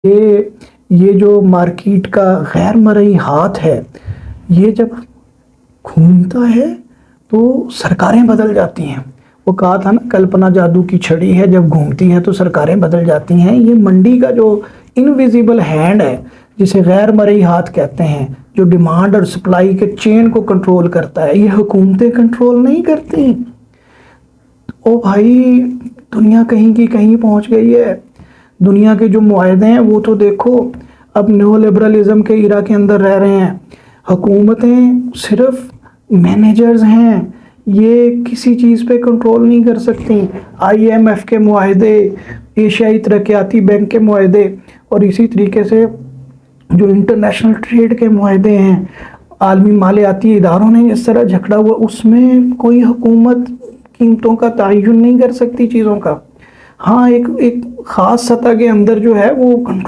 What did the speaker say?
یہ جو مارکیٹ کا غیر مرئی ہاتھ ہے، یہ جب گھومتا ہے تو سرکاریں بدل جاتی ہیں۔ وہ کہا تھا نا، کلپنا جادو کی چھڑی ہے، جب گھومتی ہے تو سرکاریں بدل جاتی ہیں۔ یہ منڈی کا جو انویزیبل ہینڈ ہے، جسے غیر مرئی ہاتھ کہتے ہیں، جو ڈیمانڈ اور سپلائی کے چین کو کنٹرول کرتا ہے، یہ حکومتیں کنٹرول نہیں کرتی۔ او بھائی، دنیا کہیں کی کہیں پہنچ گئی ہے۔ دنیا کے جو معاہدے ہیں وہ تو دیکھو، اب نیو لبرلزم کے ایرا کے اندر رہ رہے ہیں۔ حکومتیں صرف مینیجرز ہیں، یہ کسی چیز پہ کنٹرول نہیں کر سکتی۔ IMF کے معاہدے، ایشیائی ترقیاتی بینک کے معاہدے، اور اسی طریقے سے جو انٹرنیشنل ٹریڈ کے معاہدے ہیں، عالمی مالیاتی اداروں نے اس طرح جھگڑا ہوا، اس میں کوئی حکومت قیمتوں کا تعین نہیں کر سکتی چیزوں کا۔ ہاں، ایک خاص سطح کے اندر جو ہے وہ کنٹرول